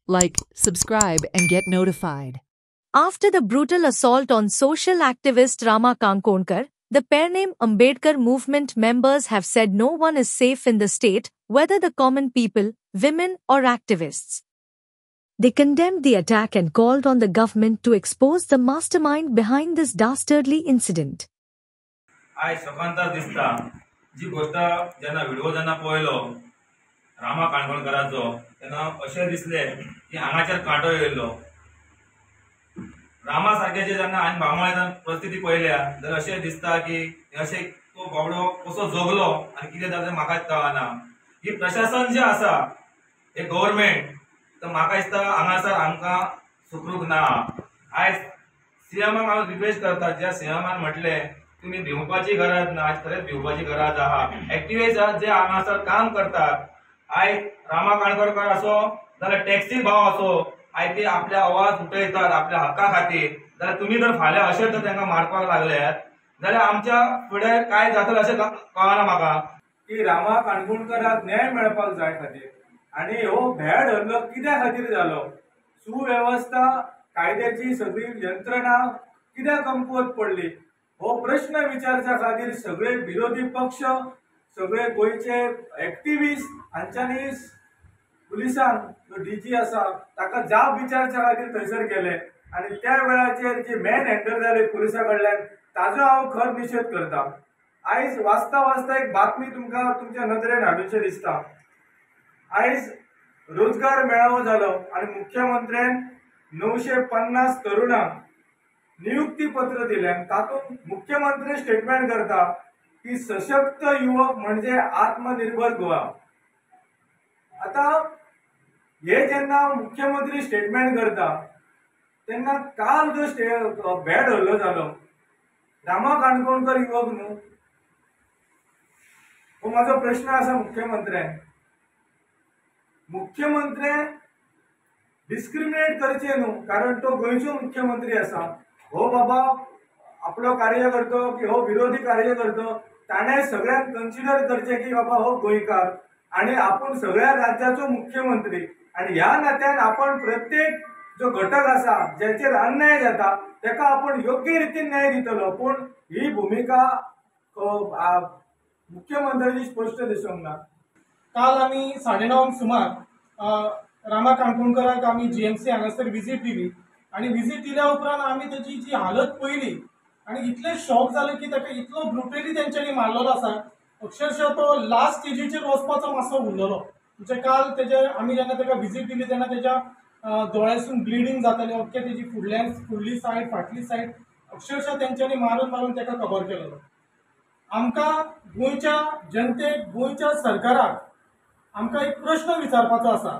like, subscribe, and get notified. After the brutal assault on social activist Rama Kankonkar, the Pername Ambedkar movement members have said no one is safe in the state, whether the common people, women, or activists. They condemned the attack and called on the government to expose the mastermind behind this dastardly incident. आय सकांता दिसता जी गोष्ट जेन्ना video जेन्ना पळयलो रामा काणकोणकराचो तेन्ना अशें दिसलें की हांगाचेर कांटो येयल्लो. रामा सारक्याचे जेन्ना हांवें बांबोळेंत परिस्थिती पळयल्या जाल्यार अशें दिसता की अशें तो बाबडो कसो जगलो आनी कितें जालें म्हाकाच कळना. ही प्रशासन जें आसा हे गव्हर्मेंट तर म्हाका दिसता हांगासर आमकां सुखरूख ना. आयज सीएमाक हांव रिक्वेस्ट करता, ज्या सीएमान म्हटलें तुम्ही भिवपाची गरज ना, आज खरेंच भिवपाची गरज आहा. एक्टिव्हिस्ट जे हांगासर काम करतात, आयज रामा काणकोणकर असो जाल्यार टॅक्सी भाव असो, आयज ते आपले आवाज उठयतात आपल्या हक्का खातीर. जाल्यार तुम्ही जर फाल्यां अशें जर तांकां मारपाक लागल्यात जाल्यार आमच्या फुडें काय जातलें अशें कळना म्हाका. की रामा काणकोणकराक न्याय मेळपाक जाय खातीर आनी हो भ्याड हल्लो कित्या खातीर जालो, सुवेवस्था कायद्याची सगळी यंत्रणा कित्याक कमकुवत पडली, हो प्रश्न विचारच्या खातीर सगळे विरोधी पक्ष, सगळे गोयचे एक्टिव्हिस्ट हांच्यांनी पुलिसांक डीजी आसा ताका जाब विचारच्या खातीर थंयसर गेले आनी त्या वेळाचेर जी मॅन हँडल जाली पुलिसा कडल्यान ताजो हांव खर निशेध करता. आयज वाचता वाचता एक बातमी तुमकां तुमच्या नदरेन हाडूचें दिसता. आयज रोजगार मेळावो जालो आनी मुख्यमंत्र्यान 950 तरुणांक नियुक्ती पत्र दिलें. तातूंत मुख्यमंत्री स्टेटमेंट करता की सशक्त युवक म्हणजे आत्मनिर्भर गोवा. आता हे जेन्ना मुख्यमंत्री स्टेटमेंट करता तेन्ना काल जो भ्याड हल्लो जालो, रामा काणकोणकर युवक न्हू, हो माझो प्रश्न आसा मुख्यमंत्र्यान. मुख्यमंत्र्यान डिस्क्रिमिनेट करचें न्हू, कारण तो गोंयचो मुख्यमंत्री आसा. हो बाबा आपलो कार्य करतो की हो विरोधी कार्य करतो, ताणें सगळ्यांक कन्सिडर करचें की बाबा हो गोंयकार आणि आपण सगळ्या राज्याचो मुख्यमंत्री आणि ह्या नात्यान आपण प्रत्येक जो घटक आसा ज्याचेर अन्याय जाता ताका आपण योग्य रितीन न्याय दितलो. पूण ही भूमिका मुख्यमंत्र्याची स्पश्ट दिसूंक ना. काल आमी 9:30 सुमार रामा काणकोणकराक आमी जीएमसी हांगासर विजीट दिली आणि विजीट दिल्या उपरांत आमी त्याची जी हालत पळयली आणि इतले शॉक जाले की ताका इतलो ब्रुटली तेंच्यांनी मारलेलो आसा. अक्षरशः तो लास्ट स्टेजीचेर वचपाचो मातसो उरलेलो. म्हणजे काल तेजे आमी जेन्ना ताका विजीट दिली तेन्ना तेज्या दोळ्यासून ब्लिडींग जातालें, अख्खे तेजी फुडली सायड फाटली सायड अक्षरशः तेंच्यांनी मारून मारून ताका कवर केलेलो. आमकां गोंयच्या जनतेक, गोंयच्या सरकाराक आमकां एक प्रश्न विचारपाचो आसा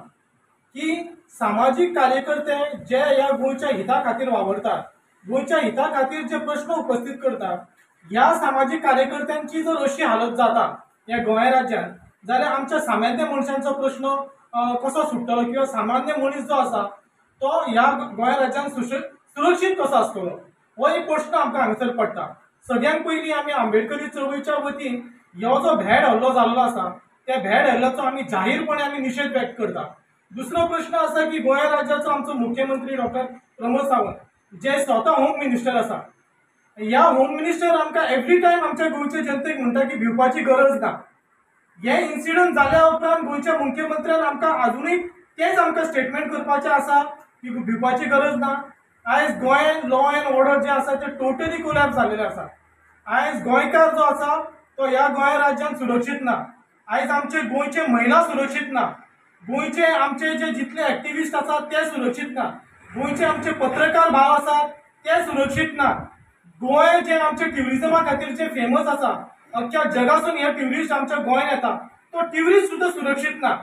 की सामाजीक कार्यकर्ते जे ह्या गोंयच्या हिता खातीर वावरतात, गोंयच्या हिता खातीर जे प्रश्न उपस्थित करतात, ह्या सामाजीक कार्यकर्त्यांची जर अशी हालत जाता ह्या गोंय राज्यात जाल्यार आमच्या सामान्य मनशांचो प्रश्न कसो सुट्टलो किंवा सामान्य मनीस जो आसा तो ह्या गोंय राज्यात सुरक्षीत कसो आसतलो, हो एक प्रश्न आमकां हांगासर पडटा. सगळ्यांत पयलीं आमी आंबेडकरी चळवळीच्या वतीन हो जो भ्याड हल्लो जाल्लो आसा त्या भ्याड हल्ल्याचो आमी जाहीरपणे आमी निशेध व्यक्त करता. दुसरो प्रश्न आसा की गोंय राज्याचो आमचो मुख्यमंत्री डॉक्टर प्रमोद सावंत जे स्वता होम मिनिस्टर आसा, ह्या होम मिनिस्टर आमकां एवरी टायम आमच्या गोंयच्या जनतेक म्हणटा की भिवपाची गरज ना. हे इन्सिडंट जाल्या उपरांत गोंयच्या मुख्यमंत्र्यान आमकां अजुनूय तेच आमकां स्टेटमेंट करपाचें आसा की भिवपाची गरज ना. आयज गोंयांत लॉ एंड ऑर्डर जे आसा ते टोटली कोलॅप्स जाल्लेले आसा. आयज गोंयकार जो आसा तो ह्या गोंय राज्यांत सुरक्षीत ना. आयज आमचे गोंयचे महिला सुरक्षीत ना. गोंयचे आमचे जे जितले एक्टिव्हिस्ट आसात ते सुरक्षीत ना. गोंयचे आमचे पत्रकार भाव आसात ते सुरक्षीत ना. गोंय जे आमचे ट्युरिजमा खातीर जे फेमस आसा, अख्ख्या जगासून हे ट्युरिस्ट आमच्या गोंयांत येता तो ट्युरिस्ट सुद्दां सुरक्षीत ना.